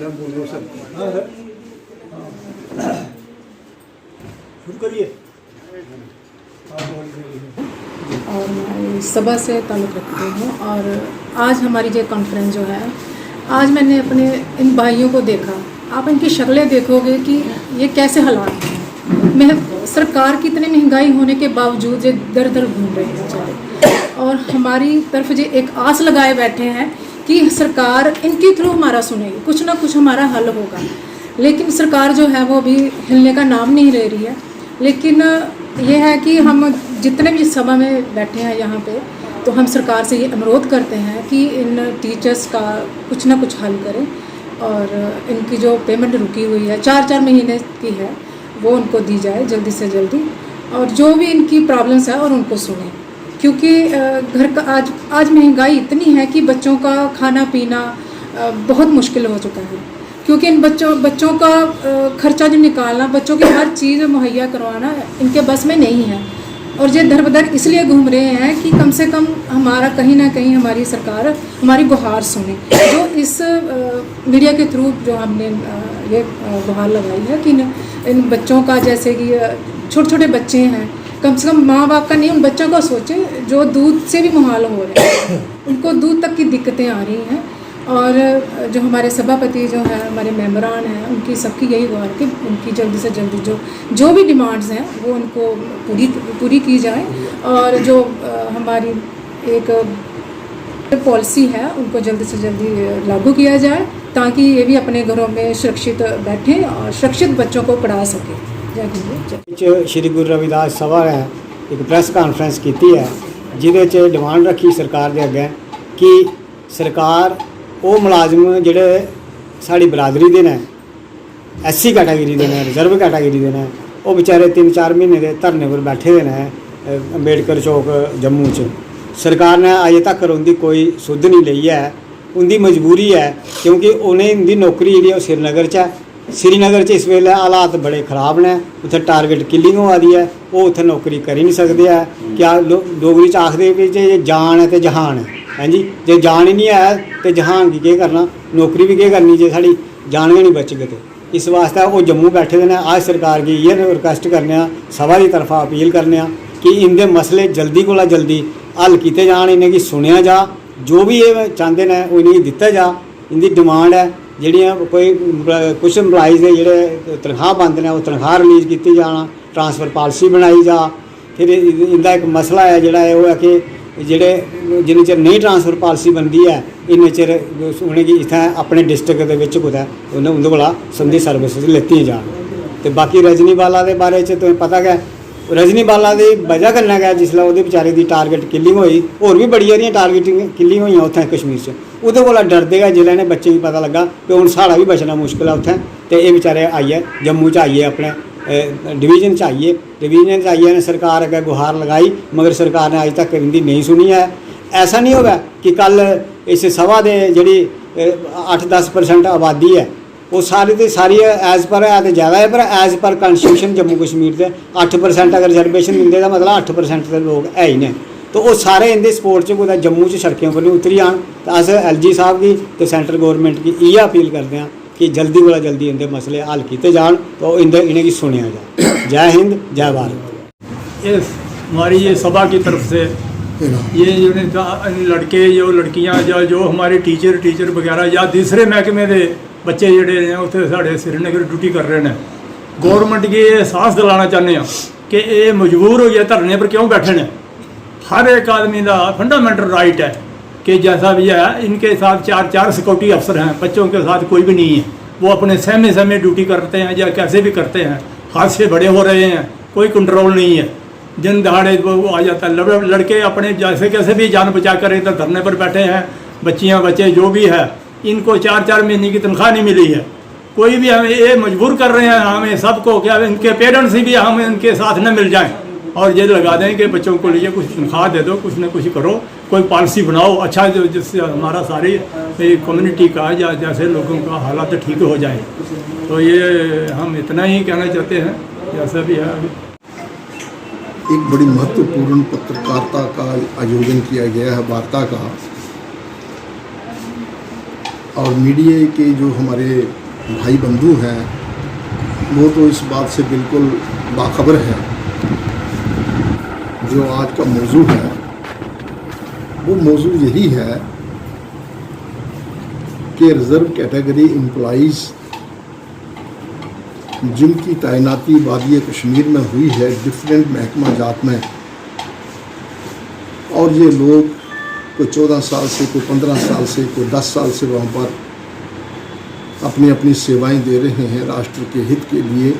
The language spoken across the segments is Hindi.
शुरू करिए। और मैं सभा से ताल्लुक़ रखती हूँ। और आज हमारी जो कॉन्फ्रेंस जो है, आज मैंने अपने इन भाइयों को देखा। आप इनकी शक्लें देखोगे कि ये कैसे हालात हैं। मैं सरकार की इतनी महंगाई होने के बावजूद ये दर दर घूम रहे हैं बेचारे, और हमारी तरफ जो एक आस लगाए बैठे हैं कि सरकार इनके थ्रू हमारा सुनेगी, कुछ ना कुछ हमारा हल होगा। लेकिन सरकार जो है वो अभी हिलने का नाम नहीं ले रही है। लेकिन ये है कि हम जितने भी सभा में बैठे हैं यहाँ पे, तो हम सरकार से ये अनुरोध करते हैं कि इन टीचर्स का कुछ ना कुछ हल करें, और इनकी जो पेमेंट रुकी हुई है 4-4 महीने की है, वो उनको दी जाए जल्दी से जल्दी, और जो भी इनकी प्रॉब्लम्स है और उनको सुने। क्योंकि घर का आज महंगाई इतनी है कि बच्चों का खाना पीना बहुत मुश्किल हो चुका है। क्योंकि इन बच्चों का खर्चा जो निकालना, बच्चों की हर चीज़ मुहैया करवाना इनके बस में नहीं है। और ये दर बदर इसलिए घूम रहे हैं कि कम से कम हमारा कहीं ना कहीं हमारी सरकार हमारी गुहार सुने। जो इस मीडिया के थ्रू जो हमने ये गुहार लगाई है कि इन बच्चों का, जैसे कि छोटे छोटे बच्चे हैं, कम से कम माँ बाप का नहीं, उन बच्चों का सोचे जो दूध से भी मुहाल हो रहे हैं, उनको दूध तक की दिक्कतें आ रही हैं। और जो हमारे सभापति जो है, हमारे मेंबरान हैं, उनकी सबकी यही गुहार कि उनकी जल्दी से जल्दी जो भी डिमांड्स हैं वो उनको पूरी की जाए। और जो हमारी एक पॉलिसी है उनको जल्दी से जल्दी लागू किया जाए, ताकि ये भी अपने घरों में सुरक्षित बैठें और सुरक्षित बच्चों को पढ़ा सकें। जय गुरु। श्री गुरु रविदास सभा ने एक प्रेस कॉन्फ्रेंस की है, जिदे डिमांड रखी सरकार के अगे कि सरकार वो मुलाजम जिहड़े साड़ी बरादरी दे ने, SC कैटागरी दे ने, रिजर्व कैटागरी दे ने, वो बेचारे 3-4 महीने के धरने पर बैठे हुए हैं अंबेडकर चौक जम्मू च। सरकार ने अजे तक उनकी कोई सुध नहीं ली है। उनकी मजबूरी है, क्योंकि उन्हें उनकी नौकरी जी श्रीनगर च है। श्रीनगर इस वेले हालात बड़े खराब ने, उत्थे टारगेट किलिंग होआ दी है, वो उत्थे नौकरी कर ही नहीं सकते है। क्या डोगरी च आखदे भी जे जान है तो जहान है। हाँ जी, जे जान ही नहीं है तो जहान की केह् करना, नौकरी भी केह् करनी जे साड़ी जान गै नहीं बचगे। तो इस वास्ते वो जम्मू बैठे दे ने। अज सरकार की ये रिक्वेस्ट करने, सभा की तरफा अपील करने कि इंदे मसले जल्दी कोला जल्दी हल किए जान, इन्हें सुनिया जा, जो भी ये चाहते हैं वो इन्हें दिता जा। इनकी डिमांड है जिहड़ियां कोई कुछ एम्पलाइज के जिहड़े तनख्वाह बंद ने, वो तनख्वाह रिलीज़ की जाना, ट्रांसफर पॉलिसी बनाई जा। फिर इनका एक मसला है जिहड़ा वो है कि जिहड़े जिन्ने चिर नहीं ट्रांसफर पॉलिसी बनती है, इन्ने चिर उनेंगी इत्थै अपने डिस्ट्रिक्ट के विच कुतै उंदे कोला संबंधी सर्विस लेती जान। तो बाकी रजनीवाला के बारे च तुम्हें पता गै, रजनीवाला की वजह कन्नै गै जिसलै वो बेचारे की टारगेट किलिंग होई, होर भी बड़ी सारियां टारगेटिंग किलिंग होई उत्थै कश्मीर च, उहदे कोला डरदे गै जिसलै इन्हें बच्चे की पता लगा कि हुण साढ़ा भी बचना मुश्किल है उत्थै, तो ये बेचारे आइए जम्मू च आइए अपने डिवीजन च आइए ने सरकार अगर गुहार लगाई, मगर सरकार ने अज तक इनकी नहीं सुनी है। ऐसा नहीं होगा कि कल इस सभा के जी 8-10% आबादी है वो सारी तो सारी एज पर है तो ज़्यादा है, पर as per constitution Jammu Kashmir से 8% अगर रिजर्वेशन मिलते तो मतलब 8% के लोग है ही ने। तो वो सारे इनके सपोर्ट च कुछ जम्मू च सड़कों पर नहीं उतरी आन। तो अस LG साहब की तो सेंट्रल गौरमेंट की ये अपील करते हैं कि जल्दी कोला जल्दी इनके मसले हल किए जान, तो इन्हें सुनिया जाए। जय हिंद, जय भारत। ये हमारी ये सभा की तरफ से ये जो लड़के जो लड़कियां जो हमारे टीचर वगैरह या दूसरे महकमे के बच्चे जोड़े ने उत्थे साढ़े श्रीनगर ड्यूटी कर रहे हैं, गौरमेंट की एहसास दिलाना चाहते हैं कि ये मजबूर हो गए धरने पर क्यों बैठे हैं। हर एक आदमी का फंडामेंटल राइट है कि जैसा भी है, इनके साथ 4 सिक्योरिटी अफसर हैं, बच्चों के साथ कोई भी नहीं है। वो अपने समय ड्यूटी करते हैं या कैसे भी करते हैं। हादसे बड़े हो रहे हैं, कोई कंट्रोल नहीं है। दिन दहाड़े वो आ जाता है। लड़के अपने जैसे कैसे भी जान बचा कर इधर धरने पर बैठे हैं। बच्चियाँ बच्चे जो भी है, इनको 4-4 महीने की तनख्वाह नहीं मिली है। कोई भी हमें ये मजबूर कर रहे हैं हमें सबको, क्या इनके पेरेंट्स भी हम इनके साथ न मिल जाएं और ये लगा दें कि बच्चों को लिए कुछ तनख्वाह दे दो, कुछ न कुछ करो, कोई पॉलिसी बनाओ अच्छा, जो जिससे हमारा सारी कम्युनिटी का या जैसे लोगों का हालात ठीक हो जाए। तो ये हम इतना ही कहना चाहते हैं, जैसा भी है। एक बड़ी महत्वपूर्ण पत्रकारिता का आयोजन किया गया है, वार्ता का। और मीडिया के जो हमारे भाई बंधु हैं वो तो इस बात से बिल्कुल बाखबर है। जो आज का मौजू है वो मौजू यही है कि रिज़र्व कैटेगरी एम्प्लॉइज़ जिनकी तैनाती वादी कश्मीर में हुई है डिफरेंट महकमा जात में, और ये लोग कोई 14 साल से, कोई 15 साल से, कोई 10 साल से वहाँ पर अपनी अपनी सेवाएं दे रहे हैं राष्ट्र के हित के लिए,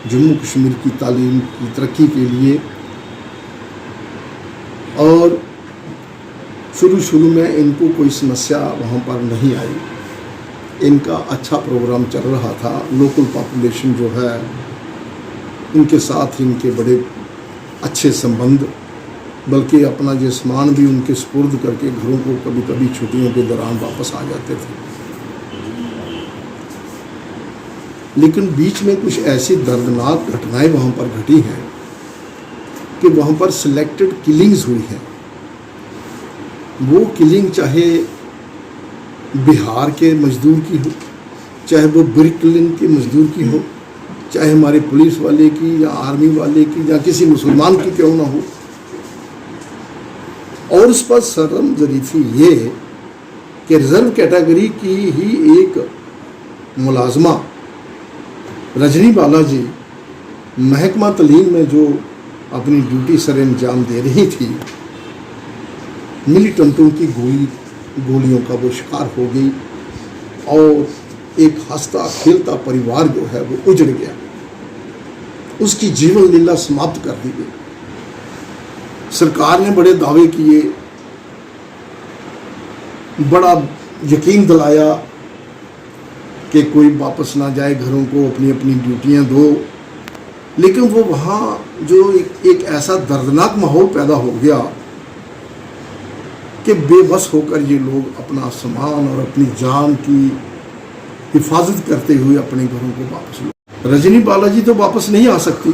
जम्मू कश्मीर की तालीम की तरक्की के लिए। और शुरू में इनको कोई समस्या वहाँ पर नहीं आई, इनका अच्छा प्रोग्राम चल रहा था। लोकल पॉपुलेशन जो है इनके साथ इनके बड़े अच्छे संबंध, बल्कि अपना ये सामान भी उनके सुपुर्द करके घरों को कभी कभी छुट्टियों के दौरान वापस आ जाते थे। लेकिन बीच में कुछ ऐसी दर्दनाक घटनाएं वहाँ पर घटी हैं कि वहाँ पर सिलेक्टेड किलिंग्स हुई हैं। वो किलिंग चाहे बिहार के मजदूर की हो, चाहे वो ब्रिकलिन के मजदूर की हो, चाहे हमारे पुलिस वाले की या आर्मी वाले की या किसी मुसलमान की क्यों ना हो। और उस पर शर्म ज़रीफ़ी ये कि रिज़र्व कैटेगरी की ही एक मुलाजमा रजनी बालाजी महकमा तालीम में जो अपनी ड्यूटी सर अंजाम दे रही थी, मिलिटेंटों की गोलियों का वो शिकार हो गई और एक हंसता खेलता परिवार जो है वो उजड़ गया, उसकी जीवन लीला समाप्त कर दी गई। सरकार ने बड़े दावे किए, बड़ा यकीन दिलाया कि कोई वापस ना जाए घरों को, अपनी अपनी ड्यूटियां दो। लेकिन वो वहाँ जो एक ऐसा दर्दनाक माहौल पैदा हो गया कि बेबस होकर ये लोग अपना सामान और अपनी जान की हिफाजत करते हुए अपने घरों को वापस लौटे। रजनी बालाजी तो वापस नहीं आ सकती,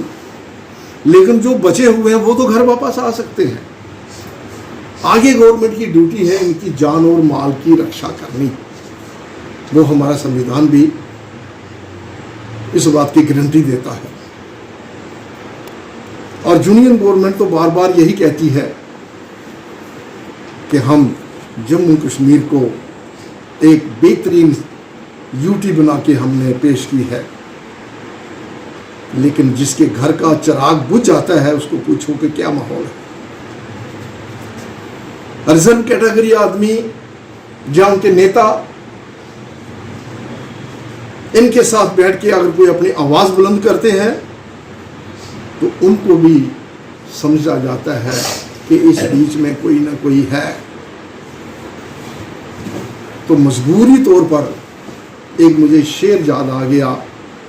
लेकिन जो बचे हुए हैं वो तो घर वापस आ सकते हैं। आगे गवर्नमेंट की ड्यूटी है इनकी जान और माल की रक्षा करनी, वो हमारा संविधान भी इस बात की गारंटी देता है। और यूनियन गवर्नमेंट तो बार बार यही कहती है कि हम जम्मू कश्मीर को एक बेहतरीन यूटी बना के हमने पेश की है, लेकिन जिसके घर का चिराग बुझ जाता है उसको पूछो कि क्या माहौल है। रिजर्व कैटेगरी आदमी या उनके नेता इनके साथ बैठ के अगर कोई अपनी आवाज बुलंद करते हैं तो उनको भी समझा जाता है कि इस बीच में कोई ना कोई है। तो मजबूरी तौर पर एक मुझे शेर याद आ गया,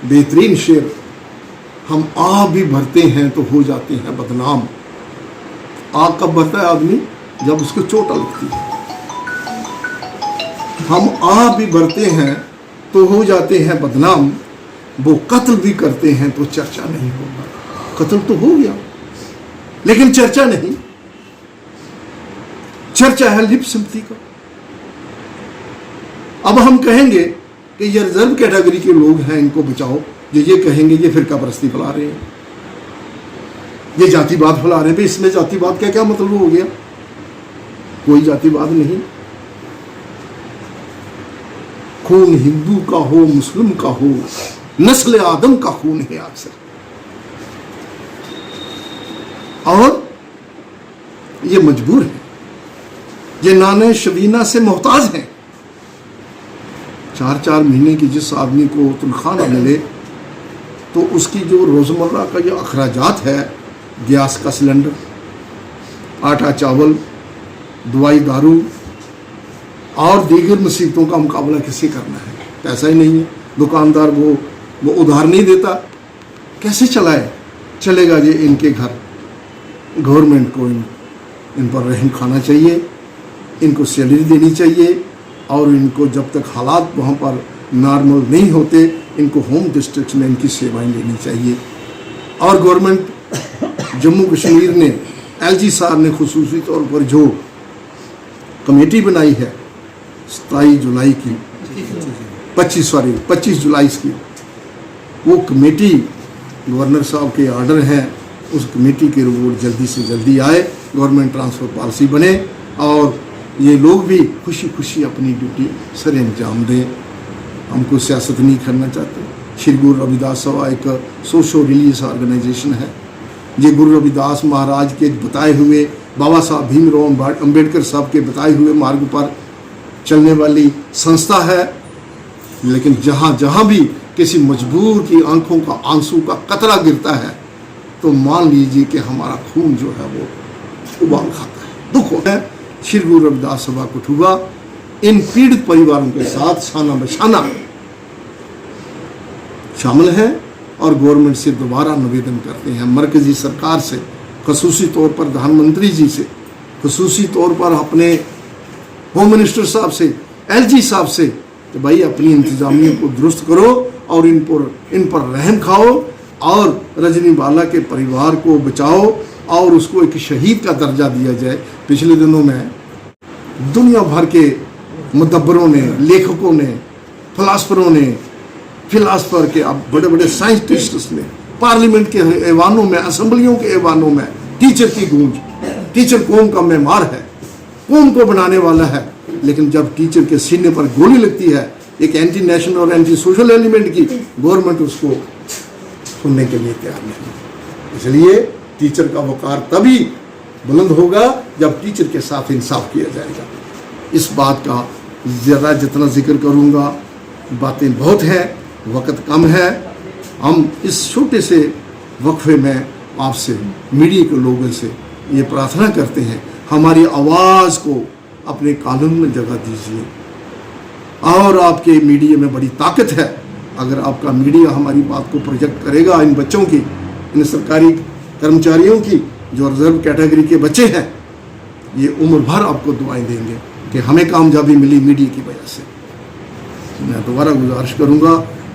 बेहतरीन शेर, हम आग भी भरते हैं तो हो जाते हैं बदनाम। आग कब भरता है आदमी? जब उसको चोट लगती है। हम आग भी भरते हैं तो हो जाते हैं बदनाम, वो कत्ल भी करते हैं तो चर्चा नहीं होगा। कत्ल तो हो गया लेकिन चर्चा नहीं, चर्चा है लिप सिंपथी का। अब हम कहेंगे कि ये रिजर्व कैटेगरी के लोग हैं इनको बचाओ, ये कहेंगे ये फिरका परस्ती फैला रहे हैं, ये जातिवाद फैला रहे हैं। इसमें जातिवाद का क्या मतलब हो गया? कोई जातिवाद नहीं। खून हिंदू का हो, मुस्लिम का हो, नस्ल आदम का खून है अक्सर। और ये मजबूर है, ये नाने शबीना से मोहताज हैं। 4-4 महीने की जिस आदमी को तनख्वाह न मिले तो उसकी जो रोज़मर्रा का जो अखराजात है, गैस का सिलेंडर, आटा चावल, दवाई दारू और दीगर मुसीबतों का मुकाबला किसे करना है? पैसा ही नहीं है। दुकानदार वो उधार नहीं देता, कैसे चलेगा ये इनके घर? गवर्नमेंट को इन पर रहम खाना चाहिए, इनको सैलरी देनी चाहिए, और इनको जब तक हालात वहाँ पर नॉर्मल नहीं होते इनको होम डिस्ट्रिक्ट में इनकी सेवाएं लेनी चाहिए। और गवर्नमेंट जम्मू कश्मीर ने, एलजी साहब ने खुसूसी तौर पर जो कमेटी बनाई है 27 जुलाई की 25 जुलाई की वो कमेटी गवर्नर साहब के ऑर्डर हैं, उस कमेटी की रिपोर्ट जल्दी से जल्दी आए, गवर्नमेंट ट्रांसफ़र पॉलिसी बने और ये लोग भी खुशी खुशी अपनी ड्यूटी सर अंजाम दें। हमको सियासत नहीं करना चाहते। श्री गुरु रविदास सभा एक सोशल रिलीजियस ऑर्गेनाइजेशन है। ये गुरु रविदास महाराज के बताए हुए, बाबा साहब भीमराव अम्बेडकर साहब के बताए हुए मार्ग पर चलने वाली संस्था है। लेकिन जहाँ जहाँ भी किसी मजबूर की आंखों का आंसू का कतरा गिरता है तो मान लीजिए कि हमारा खून जो है वो उबाल खाता है, दुख होता है। श्री गुरु रविदास सभा कठुआ इन पीड़ित परिवारों के साथ शाना बशाना शामिल है और गवर्नमेंट से दोबारा निवेदन करते हैं, मरकजी सरकार से, खसूसी तौर पर प्रधानमंत्री जी से, खसूसी तौर पर अपने होम मिनिस्टर साहब से, एलजी साहब से, कि भाई अपनी इंतजामिया को दुरुस्त करो और इन पर रहम खाओ और रजनी बाला के परिवार को बचाओ और उसको एक शहीद का दर्जा दिया जाए। पिछले दिनों में दुनिया भर के मुदब्बरों ने, लेखकों ने, फिलासफर के, अब बड़े बड़े साइंटिस्ट्स ने, पार्लियामेंट के ऐवानों में, असेंबलियों के ऐवानों में टीचर की गूंज, टीचर कौम का मेमार है, कौम को बनाने वाला है। लेकिन जब टीचर के सीने पर गोली लगती है एक एंटी नेशनल और एंटी सोशल एलिमेंट की, गवर्नमेंट उसको सुनने के लिए तैयार नहीं। इसलिए टीचर का वकार तभी बुलंद होगा जब टीचर के साथ इंसाफ किया जाएगा। इस बात का ज़्यादा जितना जिक्र करूँगा, बातें बहुत हैं, वक्त कम है। हम इस छोटे से वक्फे में आपसे, मीडिया के लोगों से ये प्रार्थना करते हैं, हमारी आवाज़ को अपने कानून में जगह दीजिए। और आपके मीडिया में बड़ी ताकत है। अगर आपका मीडिया हमारी बात को प्रोजेक्ट करेगा, इन बच्चों की, इन सरकारी कर्मचारियों की जो रिजर्व कैटेगरी के बच्चे हैं, ये उम्र भर आपको दुआएं देंगे कि हमें कामयाबी मिली मीडिया की वजह से। मैं दोबारा गुजारिश करूंगा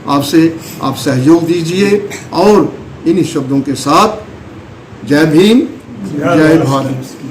आपसे, आप सहयोग दीजिए और इन्हीं शब्दों के साथ जय भीम, जय भारत।